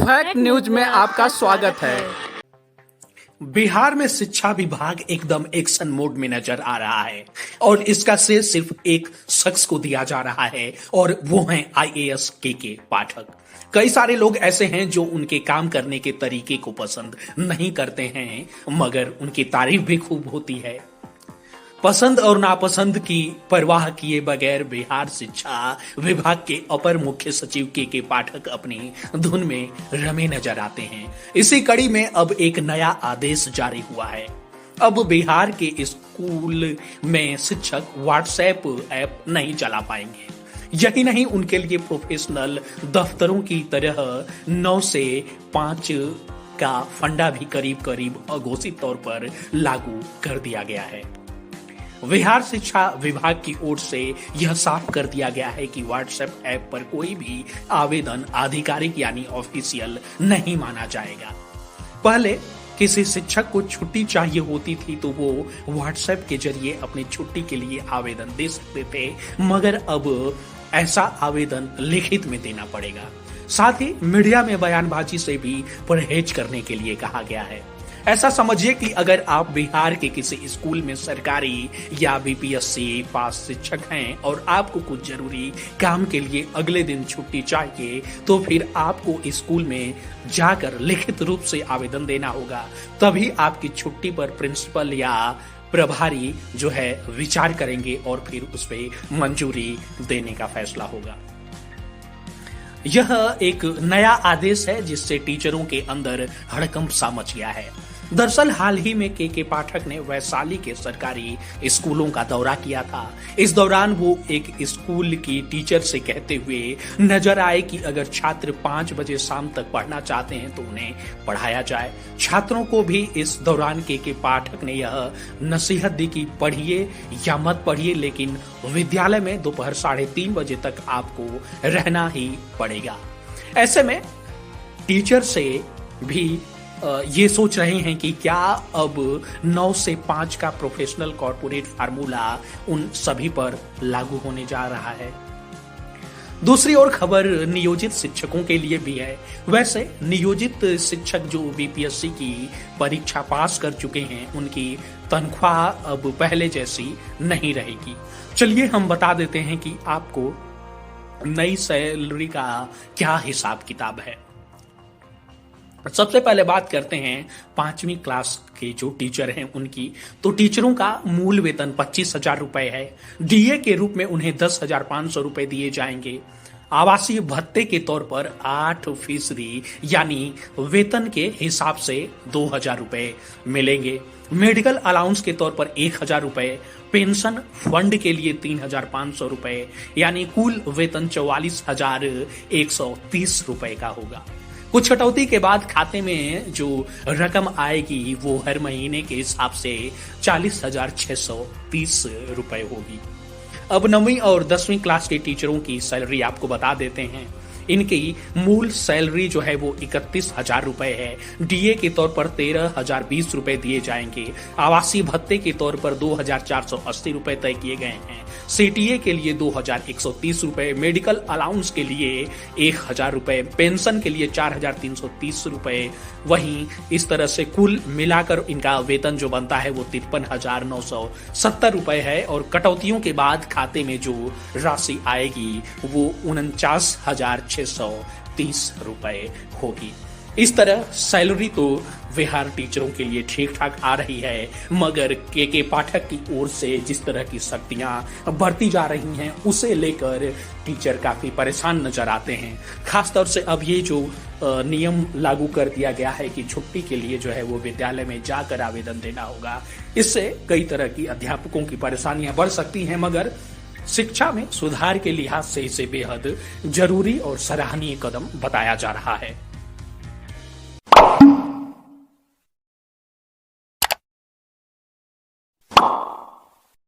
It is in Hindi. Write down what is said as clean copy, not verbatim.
फैक्ट न्यूज में आपका स्वागत है। बिहार में शिक्षा विभाग एकदम एक्शन मोड में नजर आ रहा है और इसका श्रेय सिर्फ एक शख्स को दिया जा रहा है और वो हैं आईएएस के पाठक। कई सारे लोग ऐसे हैं जो उनके काम करने के तरीके को पसंद नहीं करते हैं, मगर उनकी तारीफ भी खूब होती है। पसंद और नापसंद की परवाह किए बगैर बिहार शिक्षा विभाग के अपर मुख्य सचिव के पाठक अपनी धुन में रमे नजर आते हैं। इसी कड़ी में अब एक नया आदेश जारी हुआ है। अब बिहार के स्कूल में शिक्षक व्हाट्सएप ऐप नहीं चला पाएंगे। यही नहीं, उनके लिए प्रोफेशनल दफ्तरों की तरह 9 से 5 का फंडा भी करीब करीब अघोषित तौर पर लागू कर दिया गया है। बिहार शिक्षा विभाग की ओर से यह साफ कर दिया गया है कि व्हाट्सएप ऐप पर कोई भी आवेदन आधिकारिक यानी ऑफिशियल नहीं माना जाएगा। पहले किसी शिक्षक को छुट्टी चाहिए होती थी तो वो व्हाट्सएप के जरिए अपनी छुट्टी के लिए आवेदन दे सकते थे, मगर अब ऐसा आवेदन लिखित में देना पड़ेगा। साथ ही मीडिया में बयानबाजी से भी परहेज करने के लिए कहा गया है। ऐसा समझिए कि अगर आप बिहार के किसी स्कूल में सरकारी या बीपीएससी पास शिक्षक हैं और आपको कुछ जरूरी काम के लिए अगले दिन छुट्टी चाहिए, तो फिर आपको स्कूल में जाकर लिखित रूप से आवेदन देना होगा। तभी आपकी छुट्टी पर प्रिंसिपल या प्रभारी जो है विचार करेंगे और फिर उस पर मंजूरी देने का फैसला होगा। यह एक नया आदेश है जिससे टीचरों के अंदर हड़कंप सा मच गया है। दरअसल हाल ही में के पाठक ने वैशाली के सरकारी स्कूलों का दौरा किया था। इस दौरान वो एक स्कूल की टीचर से कहते हुए नजर आए कि अगर छात्र 5 बजे शाम तक पढ़ना चाहते हैं तो उन्हें पढ़ाया जाए। छात्रों को भी इस दौरान के पाठक ने यह नसीहत दी कि पढ़िए या मत पढ़िए, लेकिन विद्यालय में दोपहर 3:30 बजे तक आपको रहना ही पड़ेगा। ऐसे में टीचर से भी ये सोच रहे हैं कि क्या अब 9 से 5 का प्रोफेशनल कॉर्पोरेट फार्मूला उन सभी पर लागू होने जा रहा है। दूसरी ओर खबर नियोजित शिक्षकों के लिए भी है। वैसे नियोजित शिक्षक जो बीपीएससी की परीक्षा पास कर चुके हैं, उनकी तनख्वाह अब पहले जैसी नहीं रहेगी। चलिए हम बता देते हैं कि आपको नई सैलरी का क्या हिसाब किताब है। सबसे पहले बात करते हैं 5वीं क्लास के जो टीचर हैं उनकी। तो टीचरों का मूल वेतन 25,000 रुपए है। डीए के रूप में उन्हें 10,500 रुपए दिए जाएंगे। आवासीय भत्ते के तौर पर 8% यानी वेतन के हिसाब से 2,000 रुपए मिलेंगे। मेडिकल अलाउंस के तौर पर 1,000 रुपए, पेंशन फंड के लिए 3,500 रुपए, यानी कुल वेतन 44,130 रुपए का होगा। कुछ कटौती के बाद खाते में जो रकम आएगी वो हर महीने के हिसाब से 40,630 रुपए होगी। अब 9वीं और 10वीं क्लास के टीचरों की सैलरी आपको बता देते हैं। इनकी मूल सैलरी जो है वो 31,000 रुपए है। डीए के तौर पर 13,020 रुपए दिए जाएंगे। आवासीय भत्ते के तौर पर 2,480 रुपए तय किए गए हैं। सीटीए के लिए 2,130 रुपए, मेडिकल अलाउंस के लिए 1,000 रुपए, पेंशन के लिए 4,330 रुपए। वहीं इस तरह से कुल मिलाकर इनका वेतन जो बनता है वो 53,970 रुपए है और कटौतियों के बाद खाते में जो राशि आएगी वो 49,630 रुपए होगी। इस तरह सैलरी तो बिहार टीचरों के लिए ठीक ठाक आ रही है, मगर के पाठक की ओर से जिस तरह की शक्तियां बढ़ती जा रही हैं उसे लेकर टीचर काफी परेशान नजर आते हैं। खासतौर से अब ये जो नियम लागू कर दिया गया है कि छुट्टी के लिए जो है वो विद्यालय में जाकर आवेदन देना होगा, इससे कई तरह की अध्यापकों की परेशानियां बढ़ सकती हैं, मगर शिक्षा में सुधार के लिहाज से इसे बेहद जरूरी और सराहनीय कदम बताया जा रहा है।